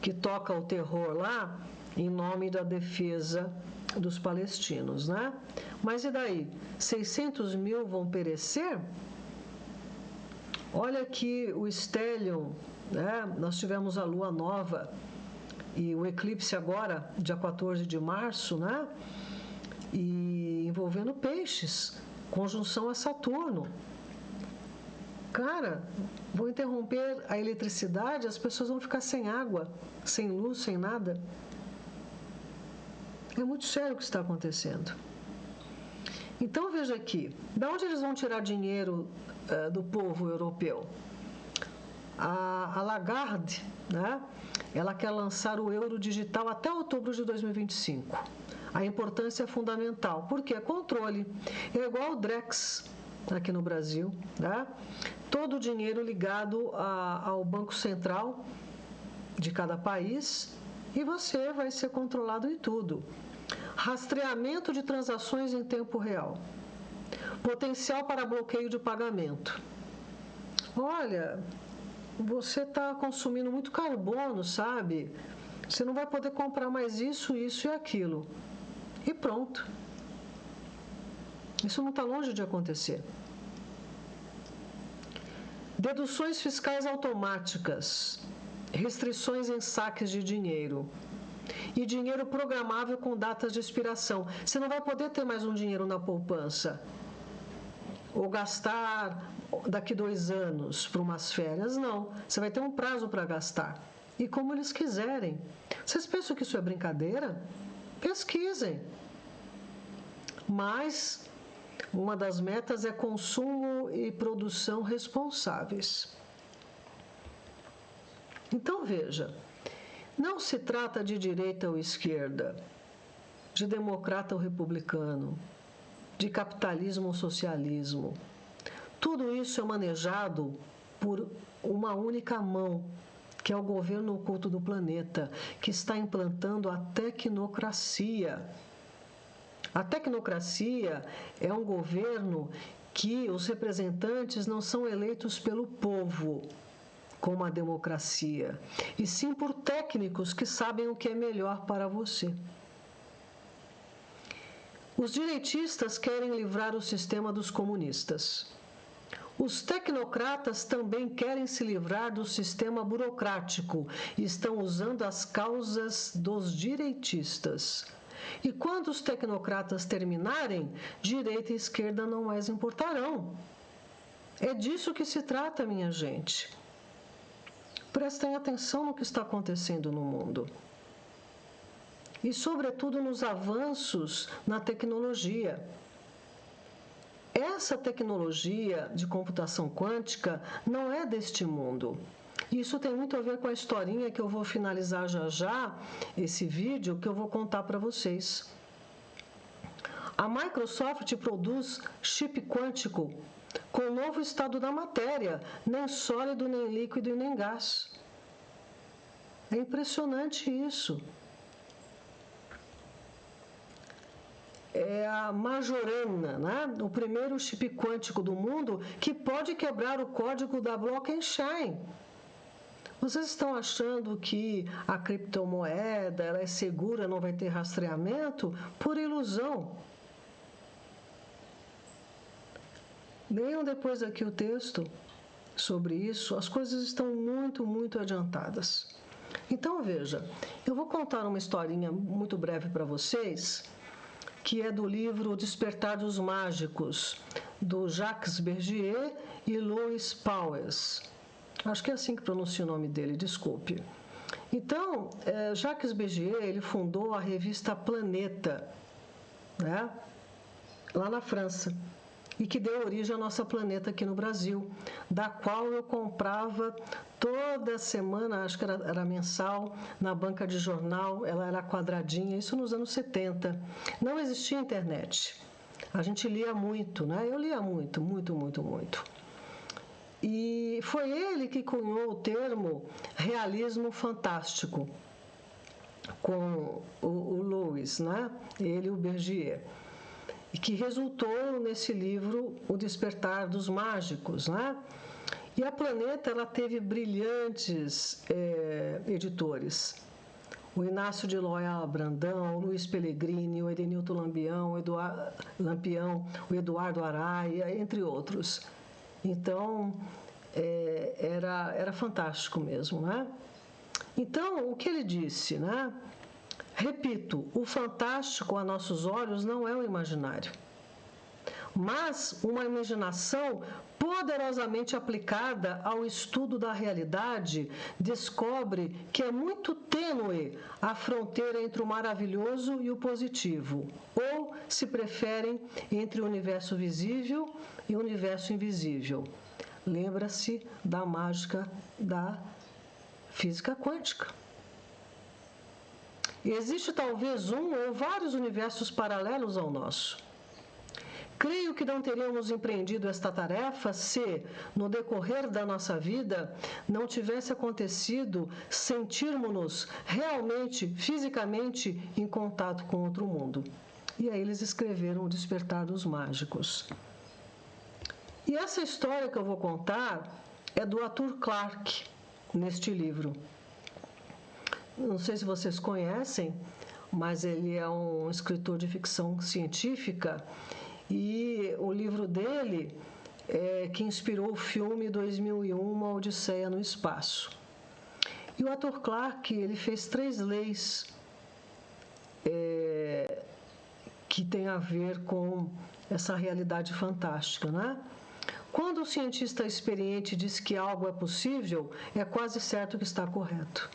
que toca o terror lá em nome da defesa dos palestinos, né? Mas e daí? 600 mil vão perecer? Olha aqui o Stellium, né? Nós tivemos a lua nova e o eclipse agora, dia 14 de março, né? E envolvendo peixes, conjunção a Saturno. Cara, vão interromper a eletricidade, as pessoas vão ficar sem água, sem luz, sem nada. É muito sério o que está acontecendo. Então, veja aqui, de onde eles vão tirar dinheiro do povo europeu? A Lagarde, né? Ela quer lançar o euro digital até outubro de 2025. A importância é fundamental, porque é controle. É igual o Drex aqui no Brasil, né? Todo o dinheiro ligado ao Banco Central de cada país e você vai ser controlado em tudo. Rastreamento de transações em tempo real. Potencial para bloqueio de pagamento. Olha, você está consumindo muito carbono, sabe? Você não vai poder comprar mais isso, isso e aquilo. E pronto. Isso não está longe de acontecer. Deduções fiscais automáticas, restrições em saques de dinheiro e dinheiro programável com datas de expiração. Você não vai poder ter mais um dinheiro na poupança ou gastar daqui 2 anos para umas férias. Não, você vai ter um prazo para gastar. E como eles quiserem. Vocês pensam que isso é brincadeira? Pesquisem. Mas uma das metas é consumo e produção responsáveis. Então veja, não se trata de direita ou esquerda, de democrata ou republicano, de capitalismo ou socialismo. Tudo isso é manejado por uma única mão, que é o governo oculto do planeta, que está implantando a tecnocracia. A tecnocracia é um governo que os representantes não são eleitos pelo povo, como a democracia, e sim por técnicos que sabem o que é melhor para você. Os direitistas querem livrar o sistema dos comunistas. Os tecnocratas também querem se livrar do sistema burocrático e estão usando as causas dos direitistas. E quando os tecnocratas terminarem, direita e esquerda não mais importarão. É disso que se trata, minha gente. Prestem atenção no que está acontecendo no mundo. E, sobretudo, nos avanços na tecnologia. Essa tecnologia de computação quântica não é deste mundo. Isso tem muito a ver com a historinha que eu vou finalizar já, esse vídeo que eu vou contar para vocês. A Microsoft produz chip quântico com o novo estado da matéria, nem sólido, nem líquido e nem gás. É impressionante isso. É a Majorana, né? O primeiro chip quântico do mundo que pode quebrar o código da blockchain. Vocês estão achando que a criptomoeda ela é segura, não vai ter rastreamento? Por ilusão. Leiam depois aqui o texto sobre isso. As coisas estão muito adiantadas. Então, veja, eu vou contar uma historinha muito breve para vocês, que é do livro Despertar dos Mágicos, do Jacques Bergier e Louis Pauwels. Acho que é assim que pronuncia o nome dele, desculpe. Então, Jacques Bergier, ele fundou a revista Planeta, né, lá na França, e que deu origem à nossa Planeta aqui no Brasil, da qual eu comprava toda semana, acho que era mensal, na banca de jornal, ela era quadradinha, isso nos anos 70. Não existia internet. A gente lia muito, né? Eu lia muito. E foi ele que cunhou o termo realismo fantástico, com o Louis, né? Ele e o Bergier, e que resultou nesse livro O Despertar dos Mágicos, né? E a Planeta ela teve brilhantes editores. O Inácio de Loyola Brandão, o Luiz Pellegrini, o Edenilton Lampião, o Eduardo Araia, entre outros. Então, era fantástico mesmo, né? Então, o que ele disse, né? Repito, o fantástico a nossos olhos não é o imaginário, mas uma imaginação poderosamente aplicada ao estudo da realidade descobre que é muito tênue a fronteira entre o maravilhoso e o positivo, ou, se preferem, entre o universo visível e o universo invisível. Lembra-se da mágica da física quântica. Existe talvez um ou vários universos paralelos ao nosso. Creio que não teríamos empreendido esta tarefa se, no decorrer da nossa vida, não tivesse acontecido sentirmos-nos realmente, fisicamente, em contato com outro mundo. E aí eles escreveram O Despertar dos Mágicos. E essa história que eu vou contar é do Arthur Clarke, neste livro. Não sei se vocês conhecem, mas ele é um escritor de ficção científica e o livro dele é que inspirou o filme 2001, Uma Odisseia no Espaço. E o Arthur Clarke, ele fez 3 leis que têm a ver com essa realidade fantástica, né? Quando o cientista experiente diz que algo é possível, é quase certo que está correto.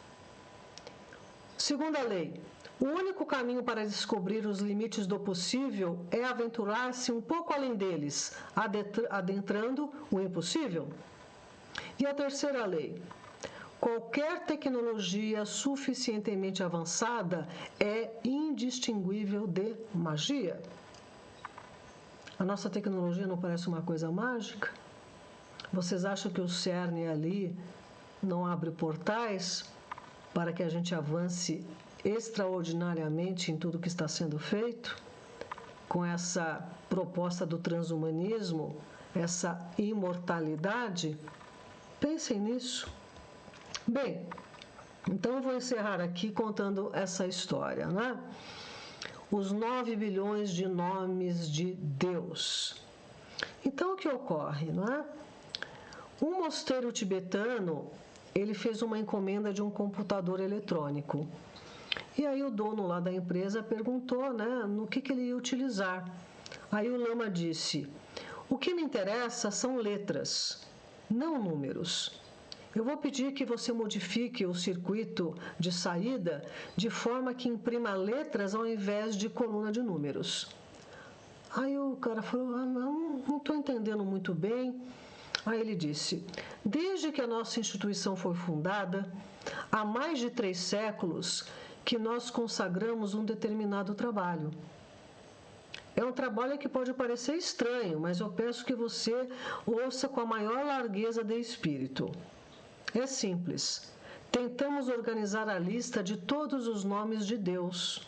Segunda lei, o único caminho para descobrir os limites do possível é aventurar-se um pouco além deles, adentrando o impossível. E a terceira lei, qualquer tecnologia suficientemente avançada é indistinguível de magia. A nossa tecnologia não parece uma coisa mágica? Vocês acham que o CERN ali não abre portais para que a gente avance extraordinariamente em tudo que está sendo feito? Com essa proposta do transhumanismo, essa imortalidade? Pensem nisso. Bem, então eu vou encerrar aqui contando essa história, né? Os 9 bilhões de nomes de Deus. Então, o que ocorre, não é? Um mosteiro tibetano, ele fez uma encomenda de um computador eletrônico. E aí o dono lá da empresa perguntou, né, no que ele ia utilizar. Aí o lama disse, o que me interessa são letras, não números. Eu vou pedir que você modifique o circuito de saída de forma que imprima letras ao invés de coluna de números. Aí o cara falou, não estou entendendo muito bem. Aí ele disse, desde que a nossa instituição foi fundada, há mais de 3 séculos que nós consagramos um determinado trabalho. É um trabalho que pode parecer estranho, mas eu peço que você ouça com a maior largueza de espírito. É simples. Tentamos organizar a lista de todos os nomes de Deus.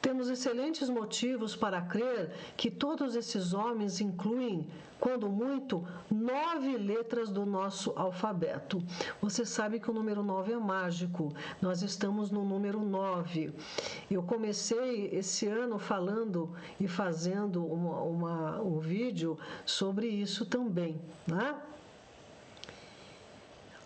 Temos excelentes motivos para crer que todos esses homens incluem, quando muito, 9 letras do nosso alfabeto. Você sabe que o número 9 é mágico. Nós estamos no número 9. Eu comecei esse ano falando e fazendo um vídeo sobre isso também, né?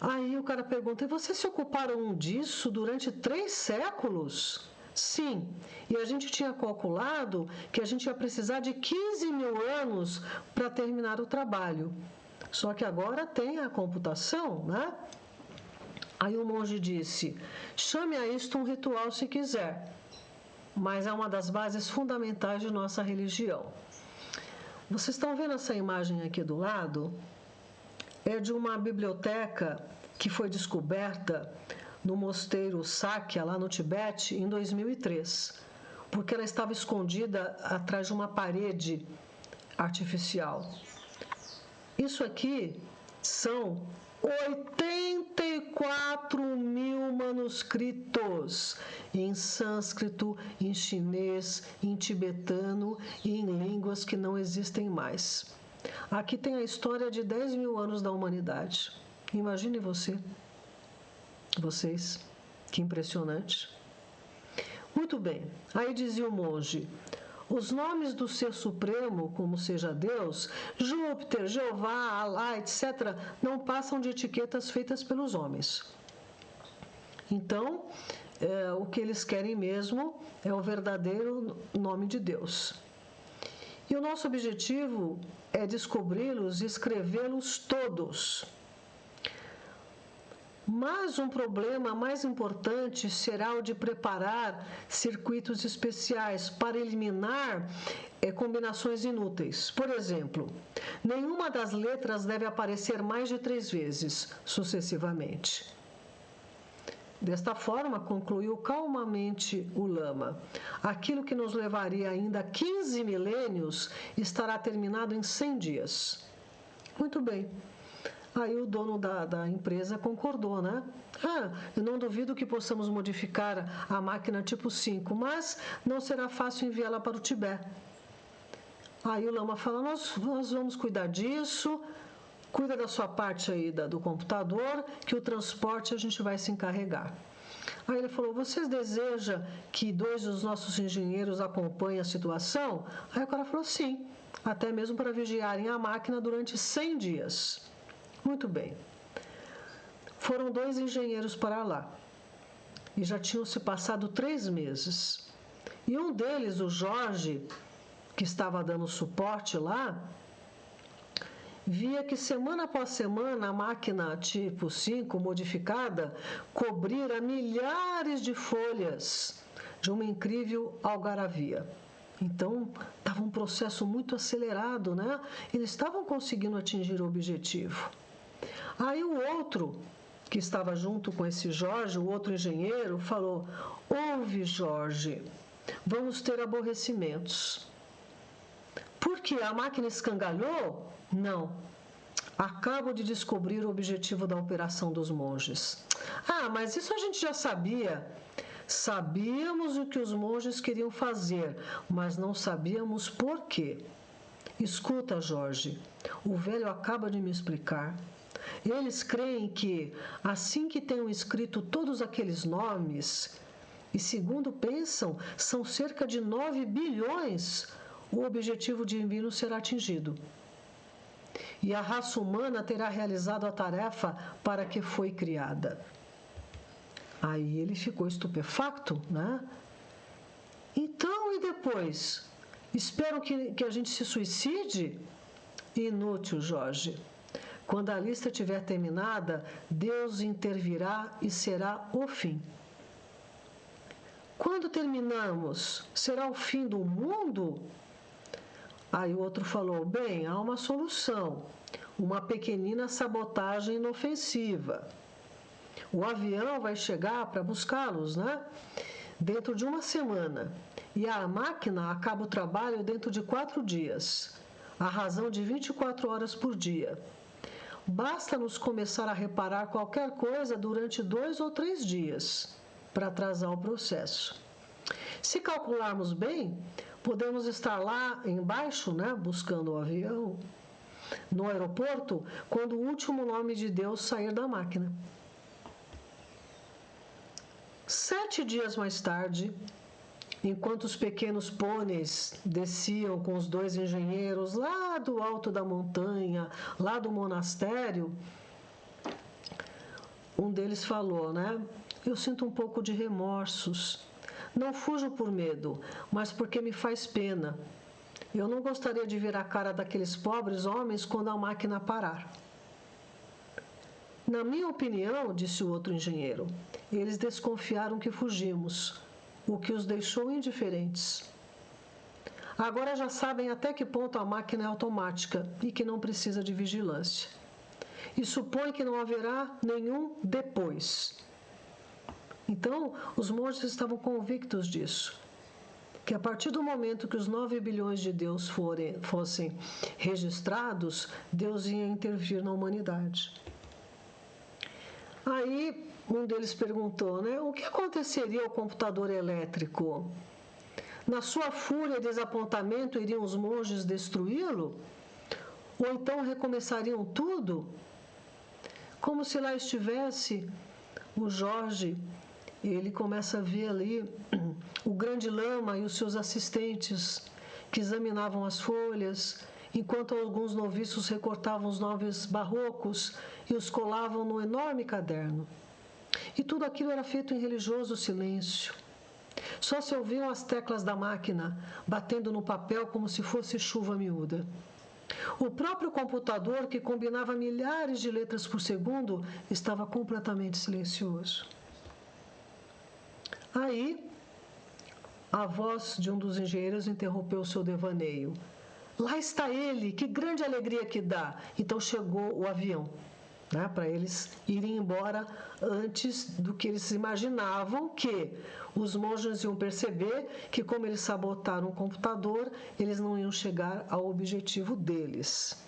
Aí o cara pergunta, e vocês se ocuparam disso durante 3 séculos? Sim, e a gente tinha calculado que a gente ia precisar de 15 mil anos para terminar o trabalho. Só que agora tem a computação, né? Aí o monge disse, chame a isto um ritual se quiser, mas é uma das bases fundamentais de nossa religião. Vocês estão vendo essa imagem aqui do lado? É de uma biblioteca que foi descoberta no mosteiro Sakya, lá no Tibete, em 2003, porque ela estava escondida atrás de uma parede artificial. Isso aqui são 84 mil manuscritos em sânscrito, em chinês, em tibetano e em línguas que não existem mais. Aqui tem a história de 10 mil anos da humanidade. Imagine vocês, que impressionante. Muito bem, aí dizia o monge, os nomes do Ser Supremo, como seja Deus, Júpiter, Jeová, Alá, etc., não passam de etiquetas feitas pelos homens. Então, o que eles querem mesmo é o verdadeiro nome de Deus. E o nosso objetivo é descobri-los e escrevê-los todos. Mas um problema mais importante será o de preparar circuitos especiais para eliminar combinações inúteis. Por exemplo, nenhuma das letras deve aparecer mais de 3 vezes, sucessivamente. Desta forma, concluiu calmamente o lama, aquilo que nos levaria ainda 15 milênios estará terminado em 100 dias. Muito bem. Aí o dono da empresa concordou, né? Eu não duvido que possamos modificar a máquina tipo 5, mas não será fácil enviá-la para o Tibete. Aí o Lama fala, nós vamos cuidar disso, cuida da sua parte aí do computador, que o transporte a gente vai se encarregar. Aí ele falou, vocês desejam que 2 dos nossos engenheiros acompanhem a situação? Aí o cara falou, sim, até mesmo para vigiarem a máquina durante 100 dias. Muito bem. Foram 2 engenheiros para lá. E já tinham se passado 3 meses. E um deles, o Jorge, que estava dando suporte lá, via que semana após semana a máquina tipo 5 modificada cobrira milhares de folhas de uma incrível algaravia. Então, estava um processo muito acelerado, né? Eles estavam conseguindo atingir o objetivo. Aí o outro, que estava junto com esse Jorge, o outro engenheiro, falou, ouve, Jorge, vamos ter aborrecimentos. Porque a máquina escangalhou? Não. Acabo de descobrir o objetivo da operação dos monges. Ah, mas isso a gente já sabia. Sabíamos o que os monges queriam fazer, mas não sabíamos por quê. Escuta, Jorge, o velho acaba de me explicar. Eles creem que, assim que tenham escrito todos aqueles nomes, e segundo pensam, são cerca de 9 bilhões, o objetivo divino será atingido. E a raça humana terá realizado a tarefa para que foi criada. Aí ele ficou estupefacto, né? Então, e depois? Esperam que a gente se suicide? Inútil, Jorge. Quando a lista estiver terminada, Deus intervirá e será o fim. Quando terminamos, será o fim do mundo? Aí o outro falou, bem, há uma solução, uma pequenina sabotagem inofensiva. O avião vai chegar para buscá-los, né? Dentro de uma semana. E a máquina acaba o trabalho dentro de 4 dias. A razão de 24 horas por dia. Basta-nos começar a reparar qualquer coisa durante 2 ou 3 dias para atrasar o processo. Se calcularmos bem, podemos estar lá embaixo, né, buscando o avião, no aeroporto, quando o último nome de Deus sair da máquina. 7 dias mais tarde, enquanto os pequenos pôneis desciam com os 2 engenheiros lá do alto da montanha, lá do monastério, um deles falou, né? Eu sinto um pouco de remorsos. Não fujo por medo, mas porque me faz pena. Eu não gostaria de ver a cara daqueles pobres homens quando a máquina parar. Na minha opinião, disse o outro engenheiro, eles desconfiaram que fugimos, o que os deixou indiferentes. Agora já sabem até que ponto a máquina é automática e que não precisa de vigilância. E supõe que não haverá nenhum depois. Então, os monges estavam convictos disso, que a partir do momento que os 9 bilhões de Deus fossem registrados, Deus ia intervir na humanidade. Aí um deles perguntou, né, o que aconteceria ao computador elétrico? Na sua fúria e desapontamento, iriam os monges destruí-lo? Ou então recomeçariam tudo? Como se lá estivesse o Jorge, ele começa a ver ali o grande lama e os seus assistentes que examinavam as folhas, enquanto alguns noviços recortavam os nomes barrocos e os colavam no enorme caderno. E tudo aquilo era feito em religioso silêncio. Só se ouviam as teclas da máquina batendo no papel como se fosse chuva miúda. O próprio computador, que combinava milhares de letras por segundo, estava completamente silencioso. Aí, a voz de um dos engenheiros interrompeu o seu devaneio. Lá está ele, que grande alegria que dá. Então chegou o avião, né, para eles irem embora antes do que eles imaginavam, que os monges iam perceber que, como eles sabotaram o computador, eles não iam chegar ao objetivo deles.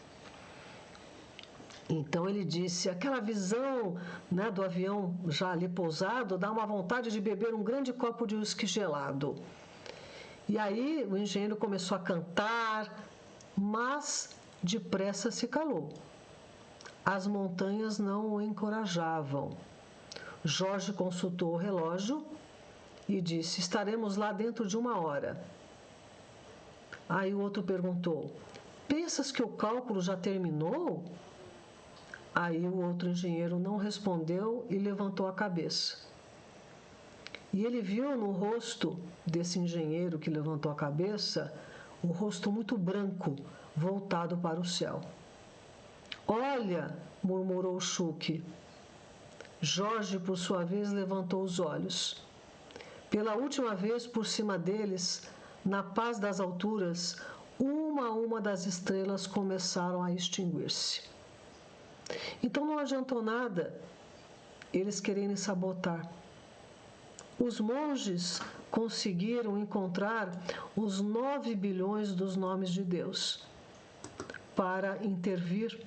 Então ele disse, aquela visão, né, do avião já ali pousado dá uma vontade de beber um grande copo de uísque gelado. E aí o engenheiro começou a cantar, mas depressa se calou. As montanhas não o encorajavam. Jorge consultou o relógio e disse: estaremos lá dentro de 1 hora. Aí o outro perguntou: pensas que o cálculo já terminou? Aí o outro engenheiro não respondeu e levantou a cabeça. E ele viu no rosto desse engenheiro que levantou a cabeça um rosto muito branco, voltado para o céu. Olha, murmurou Schuch. Jorge, por sua vez, levantou os olhos. Pela última vez, por cima deles, na paz das alturas, uma a uma das estrelas começaram a extinguir-se. Então não adiantou nada eles quererem sabotar. Os monges conseguiram encontrar os 9 bilhões dos nomes de Deus para intervir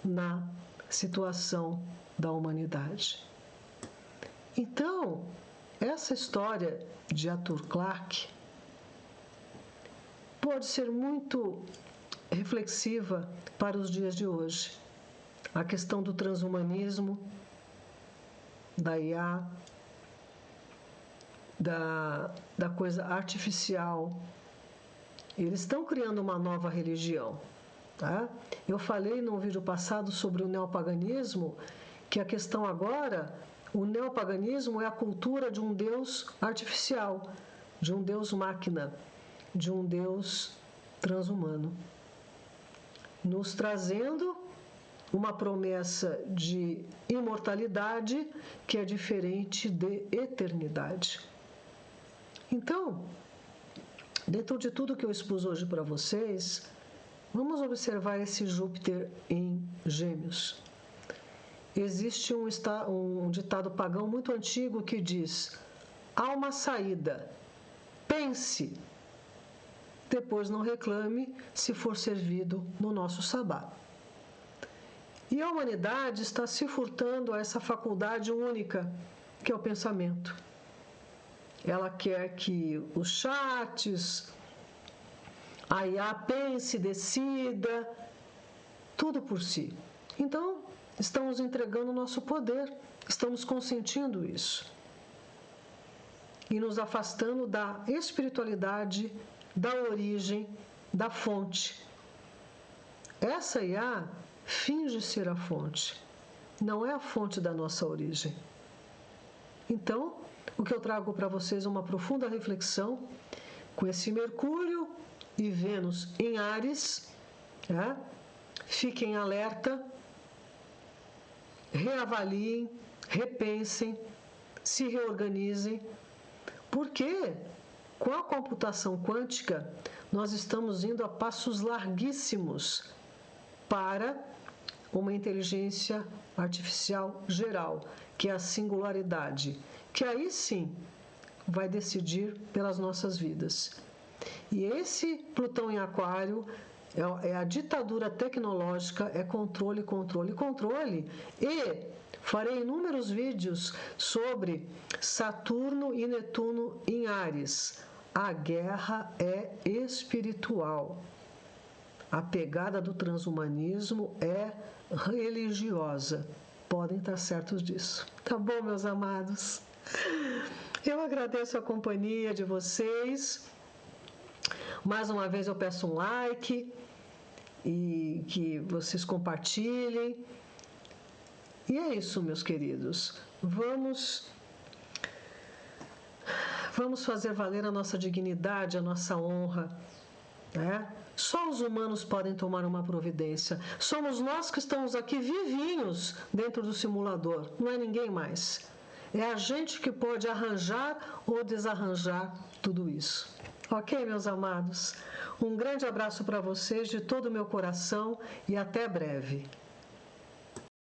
na situação da humanidade. Então, essa história de Arthur Clarke pode ser muito reflexiva para os dias de hoje. A questão do transhumanismo, da IA, da coisa artificial. Eles estão criando uma nova religião. Tá? Eu falei no vídeo passado sobre o neopaganismo, que a questão agora, o neopaganismo é a cultura de um Deus artificial, de um Deus máquina, de um Deus transhumano, nos trazendo uma promessa de imortalidade que é diferente de eternidade. Então, dentro de tudo que eu expus hoje para vocês, vamos observar esse Júpiter em Gêmeos. Existe um ditado pagão muito antigo que diz: há uma saída, pense, depois não reclame se for servido no nosso sabá. E a humanidade está se furtando a essa faculdade única, que é o pensamento. Ela quer que os chats, a IA pense, decida, tudo por si. Então, estamos entregando o nosso poder, estamos consentindo isso. E nos afastando da espiritualidade, da origem, da fonte. Essa IA finge ser a fonte, não é a fonte da nossa origem. Então, o que eu trago para vocês é uma profunda reflexão com esse Mercúrio e Vênus em Áries. Fiquem alerta, reavaliem, repensem, se reorganizem, porque com a computação quântica nós estamos indo a passos larguíssimos para uma inteligência artificial geral, que é a singularidade, que aí sim vai decidir pelas nossas vidas. E esse Plutão em Aquário é a ditadura tecnológica, é controle, controle, controle. E farei inúmeros vídeos sobre Saturno e Netuno em Áries. A guerra é espiritual. A pegada do transhumanismo é religiosa. Podem estar certos disso. Tá bom, meus amados? Eu agradeço a companhia de vocês. Mais uma vez eu peço um like e que vocês compartilhem. E é isso, meus queridos. Vamos fazer valer a nossa dignidade, a nossa honra, né? Só os humanos podem tomar uma providência. Somos nós que estamos aqui vivinhos dentro do simulador, não é ninguém mais. É a gente que pode arranjar ou desarranjar tudo isso. Ok, meus amados? Um grande abraço para vocês de todo o meu coração e até breve.